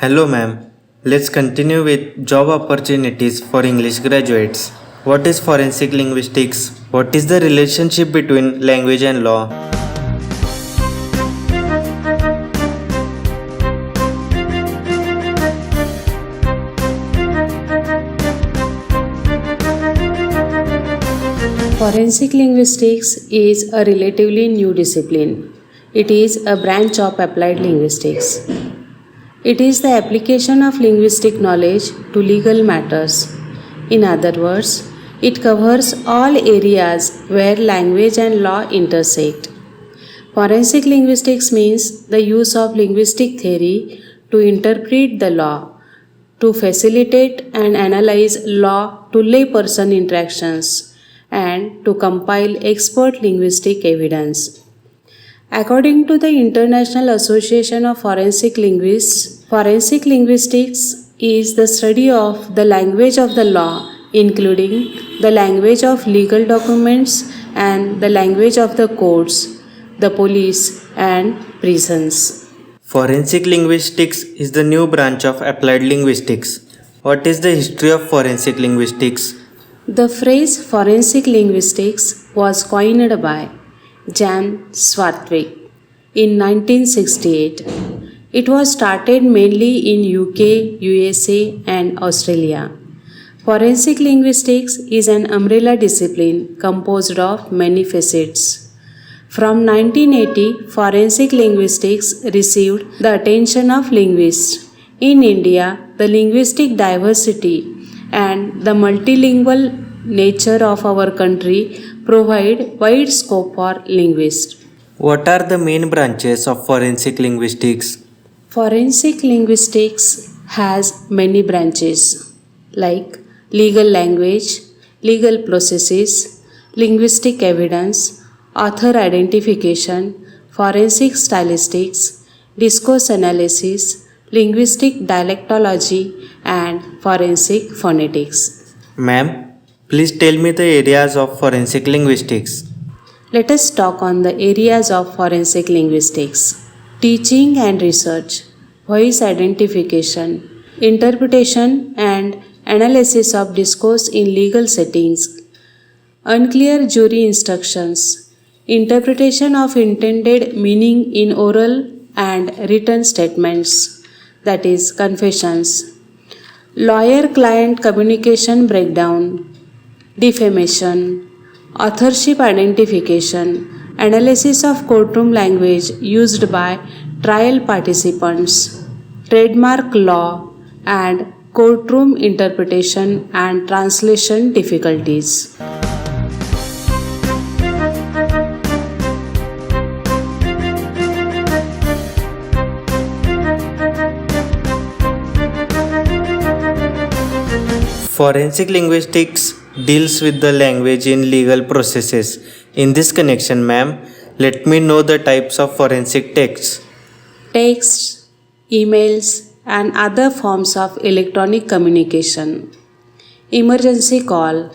Hello, ma'am. Let's continue with job opportunities for English graduates. What is forensic linguistics? What is the relationship between language and law? Forensic linguistics is a relatively new discipline. It is a branch of applied linguistics. It is the application of linguistic knowledge to legal matters. In other words, it covers all areas where language and law intersect. Forensic linguistics means the use of linguistic theory to interpret the law, to facilitate and analyze law to layperson interactions, and to compile expert linguistic evidence. According to the International Association of Forensic Linguists, forensic linguistics is the study of the language of the law, including the language of legal documents and the language of the courts, the police, and prisons. Forensic linguistics is the new branch of applied linguistics. What is the history of forensic linguistics? The phrase forensic linguistics was coined by Jan Swartwick in 1968. It was started mainly in UK, USA, and Australia. Forensic linguistics is an umbrella discipline composed of many facets. From 1980, forensic linguistics received the attention of linguists. In India, the linguistic diversity and the multilingual nature of our country provide wide scope for linguists. What are the main branches of forensic linguistics? Forensic linguistics has many branches like legal language, legal processes, linguistic evidence, author identification, forensic stylistics, discourse analysis, linguistic dialectology, and forensic phonetics. Ma'am, please tell me the areas of forensic linguistics. Let us talk on the areas of forensic linguistics: teaching and research, voice identification, interpretation and analysis of discourse in legal settings, unclear jury instructions, interpretation of intended meaning in oral and written statements, that is, confessions, lawyer-client communication breakdown, defamation, authorship identification, analysis of courtroom language used by trial participants, trademark law, and courtroom interpretation and translation difficulties. Forensic linguistics deals with the language in legal processes. In this connection, ma'am, let me know the types of forensic texts. Texts, emails, and other forms of electronic communication, emergency call,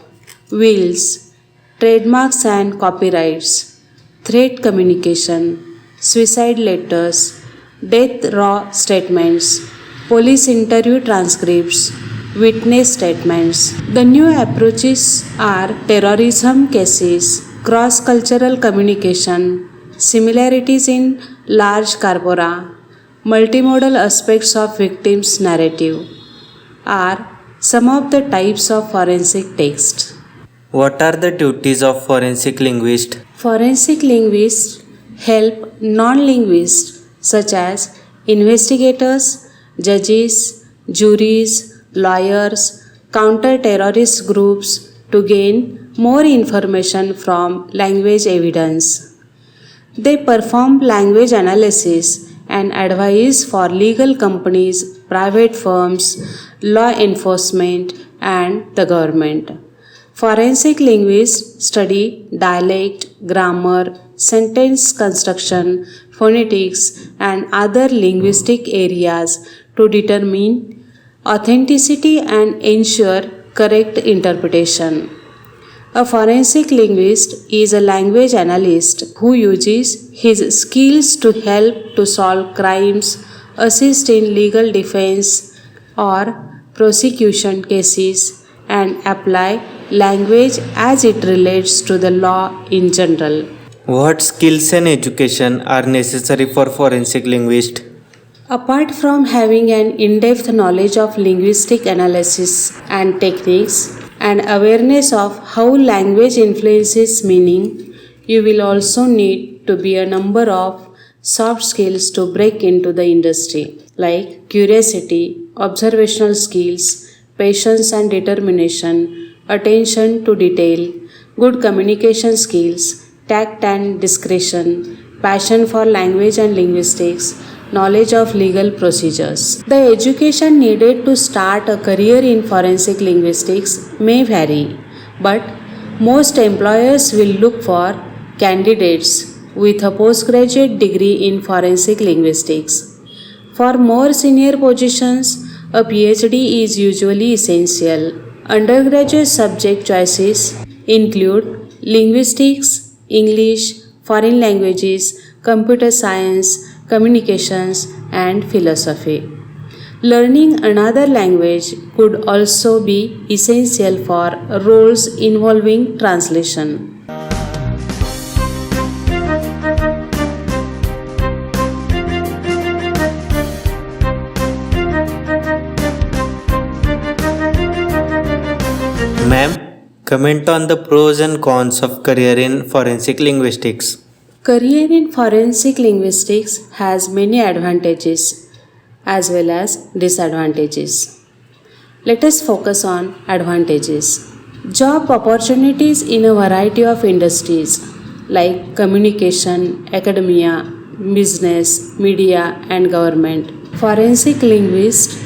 wills, trademarks and copyrights, threat communication, suicide letters, death row statements, police interview transcripts, witness statements. The new approaches are terrorism cases, cross-cultural communication, similarities in large corpora, multimodal aspects of victim's narrative are some of the types of forensic text. What are the duties of forensic linguist? Forensic linguists help non-linguists such as investigators, judges, juries, lawyers, counter-terrorist groups to gain more information from language evidence. They perform language analysis and advise for legal companies, private firms, law enforcement, and the government. Forensic linguists study dialect, grammar, sentence construction, phonetics, and other linguistic areas to determine authenticity and ensure correct interpretation. A forensic linguist is a language analyst who uses his skills to help to solve crimes assist in legal defense or prosecution cases, and apply language as it relates to the law in general. What skills and education are necessary for forensic linguist? Apart from having an in depth knowledge of linguistic analysis and techniques and awareness of how language influences meaning, you will also need to be a number of soft skills to break into the industry, like curiosity, observational skills, patience and determination, attention to detail, good communication skills, tact and discretion, passion for language and linguistics, knowledge of legal procedures. The education needed to start a career in forensic linguistics may vary, but most employers will look for candidates with a postgraduate degree in forensic linguistics. For more senior positions, a PhD is usually essential. Undergraduate subject choices include linguistics, English, foreign languages, computer science, communications, and philosophy. Learning another language could also be essential for roles involving translation. Ma'am, comment on the pros and cons of career in forensic linguistics. Career in forensic linguistics has many advantages as well as disadvantages. Let us focus on advantages. Job opportunities in a variety of industries like communication, academia, business, media, and government. Forensic linguist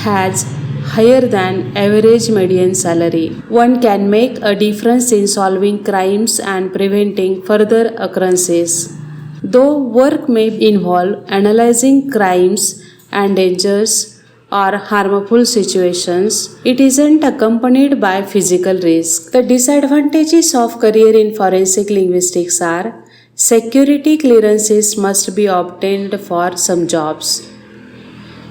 has higher than average median salary. One can make a difference in solving crimes and preventing further occurrences. Though work may involve analyzing crimes and dangers or harmful situations, it isn't accompanied by physical risk. The disadvantages of career in forensic linguistics are security clearances must be obtained for some jobs.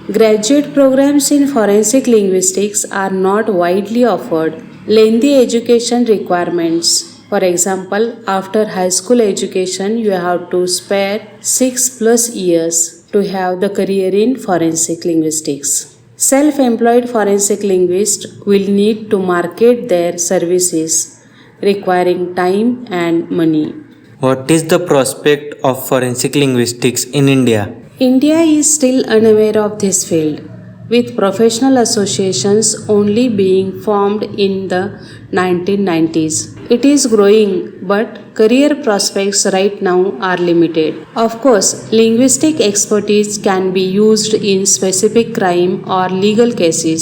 Graduate programs in forensic linguistics are not widely offered. Lengthy education requirements. For example, after high school education, you have to spare 6+ years to have the career in forensic linguistics. Self-employed forensic linguists will need to market their services, requiring time and money. What is the prospect of forensic linguistics in India? India is still unaware of this field, with professional associations only being formed in the 1990s. It is growing, but career prospects right now are limited. Of course, linguistic expertise can be used in specific crime or legal cases,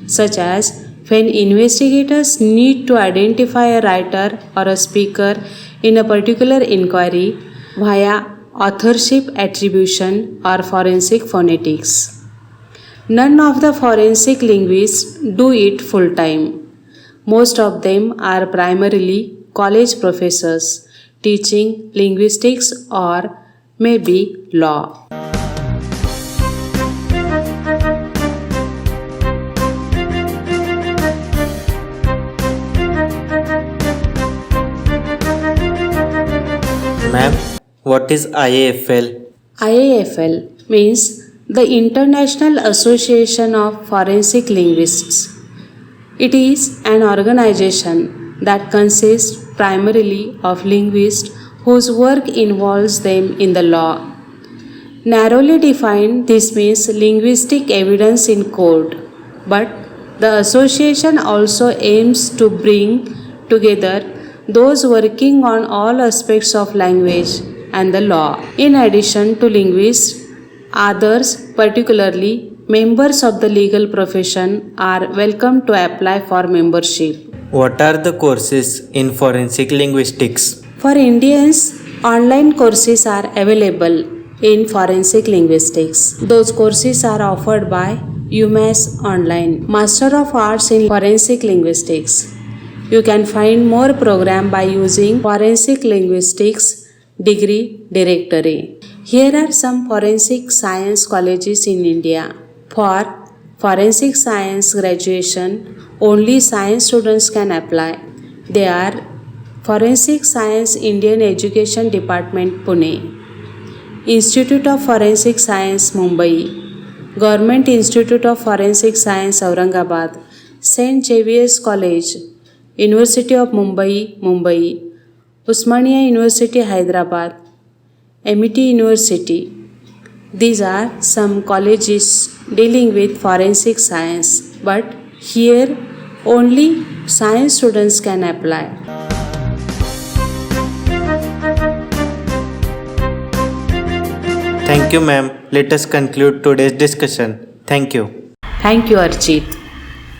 such as when investigators need to identify a writer or a speaker in a particular inquiry via authorship attribution or forensic phonetics. None of the forensic linguists do it full time. Most of them are primarily college professors teaching linguistics or maybe law. Ma'am, what is IAFL? IAFL means the International Association of Forensic Linguists. It is an organization that consists primarily of linguists whose work involves them in the law. Narrowly defined, this means linguistic evidence in court, but the association also aims to bring together those working on all aspects of language and the law. In addition to linguists, others, particularly members of the legal profession, are welcome to apply for membership. What are the courses in forensic linguistics? For Indians, online courses are available in forensic linguistics. Those courses are offered by UMass Online, Master of Arts in Forensic Linguistics. You can find more program by using Forensic Linguistics Degree Directory. Here are some forensic science colleges in India. For forensic science graduation, only science students can apply. They are Forensic Science Indian Education Department Pune, Institute of Forensic Science Mumbai, Government Institute of Forensic Science Aurangabad, St. Xavier's College, University of Mumbai, Usmania University Hyderabad, MET University. These are some colleges dealing with forensic science, but here only science students can apply. Thank you, ma'am. Let us conclude today's discussion. Thank you. Thank you, Archit.